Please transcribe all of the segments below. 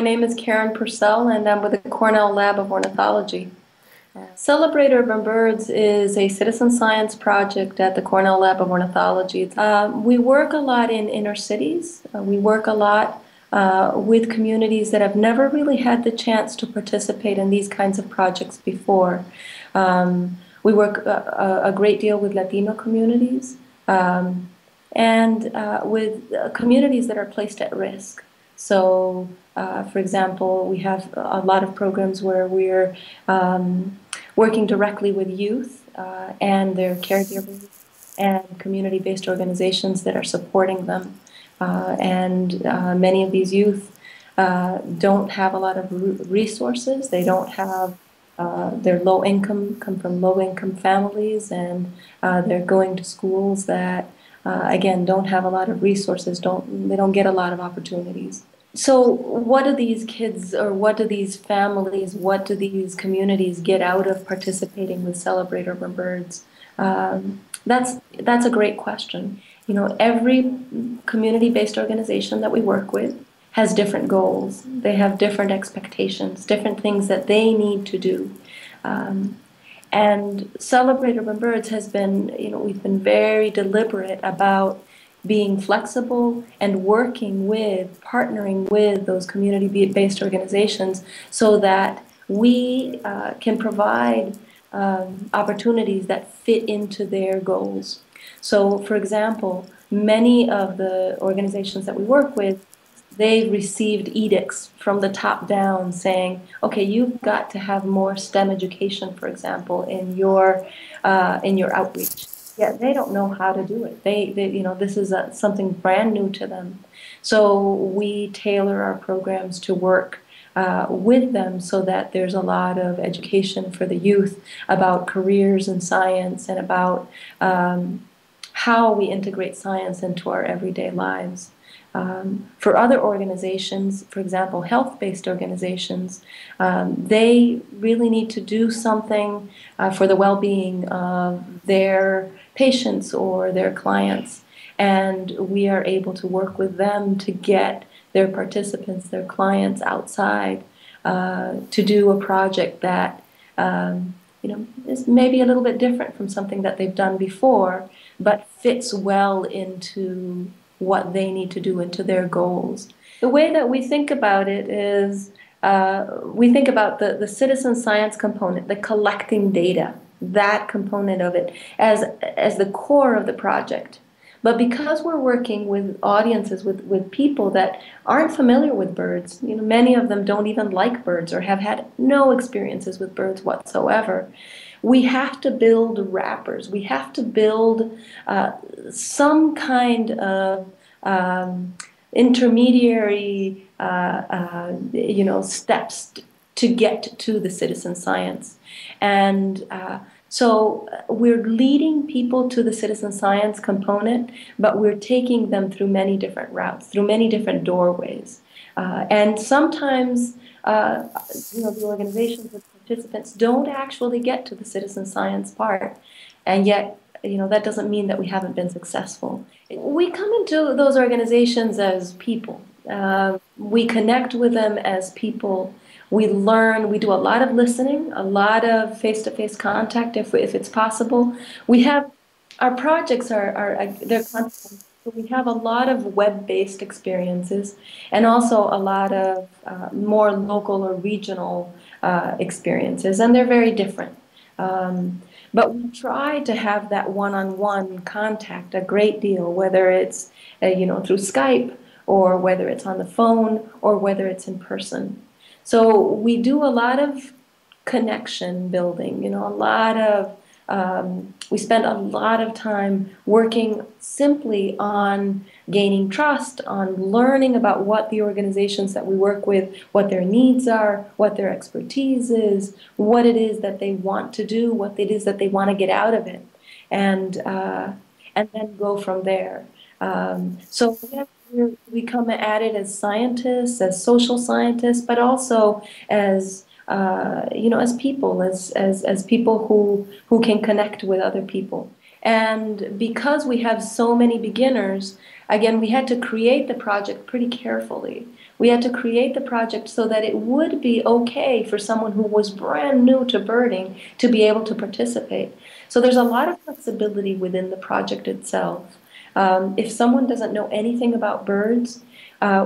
name is Karen Purcell, and I'm with the Cornell Lab of Ornithology. Celebrate Urban Birds is a citizen science project at the Cornell Lab of Ornithology. We work a lot in inner cities. We work a lot with communities that have never really had the chance to participate in these kinds of projects before. We work a great deal with Latino communities and with communities that are placed at risk. So, for example, we have a lot of programs where we're working directly with youth and their caregivers and community-based organizations that are supporting them. Many of these youth don't have a lot of resources. They don't have, they're low income, come from low income families, and they're going to schools that, again, don't have a lot of resources, they don't get a lot of opportunities. So what do these kids, or what do these families, what do these communities get out of participating with Celebrate Urban Birds? That's a great question. You know, every community-based organization that we work with has different goals. They have different expectations, different things that they need to do. And Celebrate Urban Birds has been, you know, we've been very deliberate about being flexible and working with, partnering with those community-based organizations so that we can provide opportunities that fit into their goals. So, for example, many of the organizations that we work with, they've received edicts from the top down saying, okay, you've got to have more STEM education, for example, in your outreach. Yet they don't know how to do it. You know, this is something brand new to them. So we tailor our programs to work with them so that there's a lot of education for the youth about careers in science and about how we integrate science into our everyday lives. For other organizations, for example, health-based organizations, they really need to do something for the well-being of their patients or their clients. And we are able to work with them to get their participants, their clients outside to do a project that you know, is maybe a little bit different from something that they've done before, but fits well into what they need to do, into their goals. The way that we think about it is we think about the citizen science component, the collecting data, that component of it as the core of the project. But because we're working with audiences, with people that aren't familiar with birds, you know, many of them don't even like birds or have had no experiences with birds whatsoever, we have to build wrappers. We have to build some kind of intermediary, you know, steps to get to the citizen science. And so we're leading people to the citizen science component, but we're taking them through many different routes, through many different doorways. And sometimes, you know, the organizations with participants don't actually get to the citizen science part, and yet, you know, that doesn't mean that we haven't been successful. We come into those organizations as people. We connect with them as people. We learn, we do a lot of listening, a lot of face-to-face contact if it's possible. We have, our projects they're content. So we have a lot of web-based experiences and also a lot of more local or regional experiences, and they're very different. But we try to have that one-on-one contact a great deal, whether it's you know, through Skype or whether it's on the phone or whether it's in person. So we do a lot of connection building, you know, a lot of, we spend a lot of time working simply on gaining trust, on learning about what the organizations that we work with, what their needs are, what their expertise is, what it is that they want to do, what it is that they want to get out of it, and then go from there. So we come at it as scientists, as social scientists, but also as you know, as people, as people who can connect with other people. And because we have so many beginners, again, we had to create the project pretty carefully. We had to create the project so that it would be okay for someone who was brand new to birding to be able to participate. So there's a lot of flexibility within the project itself. If someone doesn't know anything about birds,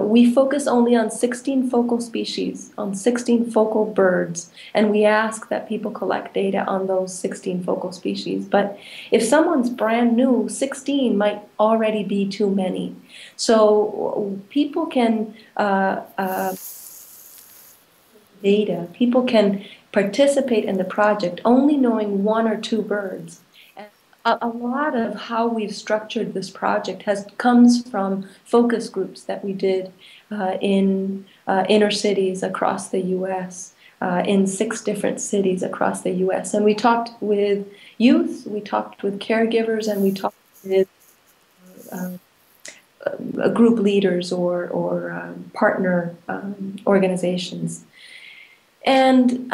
we focus only on 16 focal species, on 16 focal birds, and we ask that people collect data on those 16 focal species. But if someone's brand new, 16 might already be too many. So people can people can participate in the project only knowing one or two birds. A lot of how we've structured this project comes from focus groups that we did in inner cities across the U.S., in 6 different cities across the U.S. And we talked with youth, we talked with caregivers, and we talked with group leaders or partner organizations. And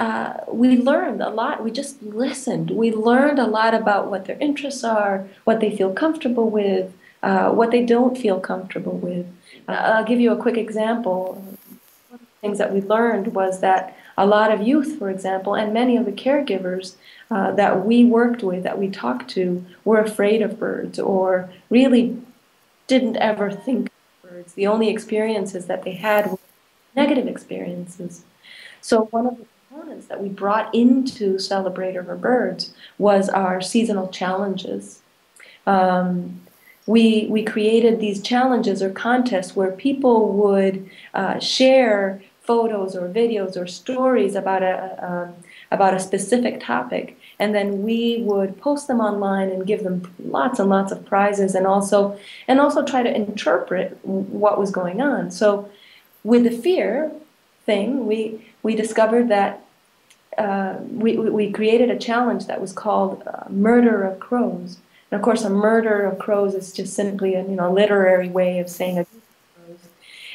we learned a lot. We just listened. We learned a lot about what their interests are, what they feel comfortable with, what they don't feel comfortable with. I'll give you a quick example. One of the things that we learned was that a lot of youth, for example, and many of the caregivers that we worked with, that we talked to, were afraid of birds or really didn't ever think of birds. The only experiences that they had were negative experiences. So one of the components that we brought into Celebrate Our Birds was our seasonal challenges. We created these challenges or contests where people would share photos or videos or stories about a specific topic, and then we would post them online and give them lots and lots of prizes, and also try to interpret what was going on. So with the fear thing, we discovered that we created a challenge that was called Murder of Crows. And of course, a murder of crows is just simply a literary way of saying a group of crows.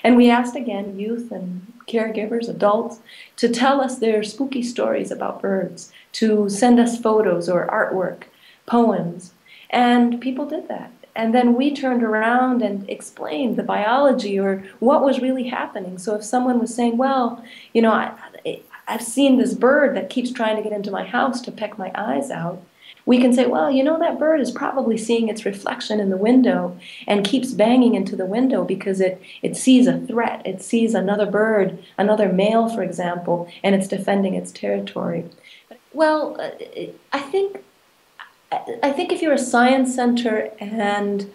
And we asked again youth and caregivers, adults, to tell us their spooky stories about birds, to send us photos or artwork, poems, and people did that. And then we turned around and explained the biology or what was really happening. So if someone was saying, well, I've seen this bird that keeps trying to get into my house to peck my eyes out, we can say, well, that bird is probably seeing its reflection in the window and keeps banging into the window because it sees a threat. It sees another bird, another male, for example, and it's defending its territory. Well, I think if you're a science center and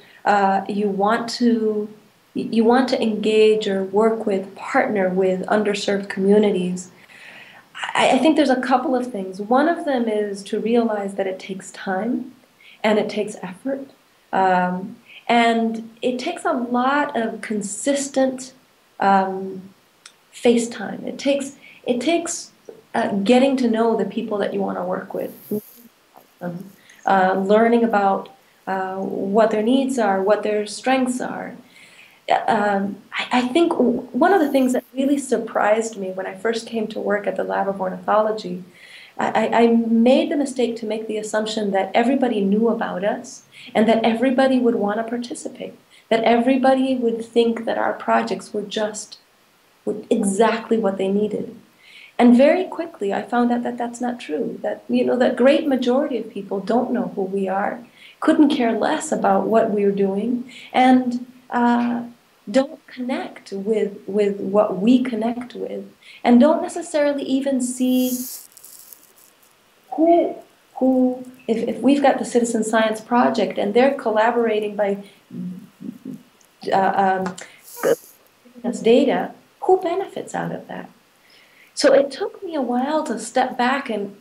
you want to engage or work with, partner with underserved communities, I think there's a couple of things. One of them is to realize that it takes time and it takes effort. And it takes a lot of consistent face time. It takes getting to know the people that you want to work with, learning about what their needs are, what their strengths are. I think one of the things that really surprised me when I first came to work at the Lab of Ornithology, I made the mistake to make the assumption that everybody knew about us and that everybody would want to participate, that everybody would think that our projects were exactly what they needed. And very quickly I found out that that's not true, that the great majority of people don't know who we are, couldn't care less about what we're doing, and don't connect with what we connect with, and don't necessarily even see who if we've got the Citizen Science Project and they're collaborating by giving us data, who benefits out of that? So it took me a while to step back and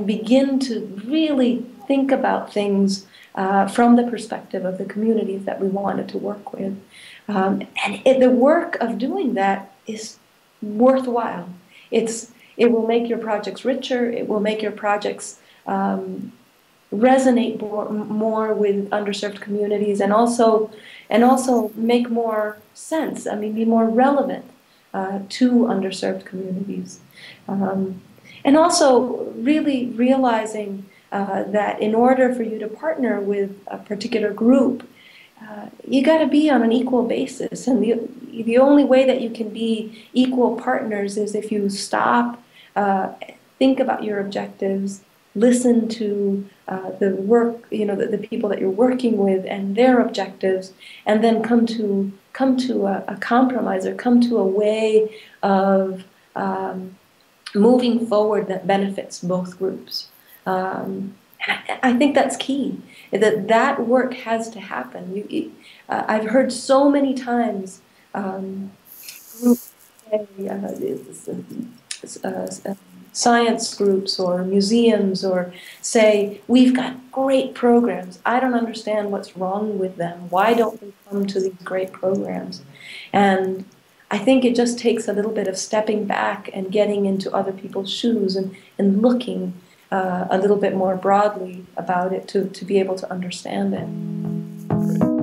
begin to really think about things from the perspective of the communities that we wanted to work with. The work of doing that is worthwhile. It will make your projects richer. It will make your projects resonate more with underserved communities, and also make more sense. I mean, be more relevant to underserved communities. And also really realizing that in order for you to partner with a particular group, you got to be on an equal basis, and the only way that you can be equal partners is if you stop, think about your objectives, listen to the work, the people that you're working with and their objectives, and then come to a compromise or come to a way of moving forward that benefits both groups. I think that's key. That work has to happen. I've heard so many times groups say, science groups or museums or say, we've got great programs. I don't understand what's wrong with them. Why don't they come to these great programs? And I think it just takes a little bit of stepping back and getting into other people's shoes and looking a little bit more broadly about it to be able to understand it. Great.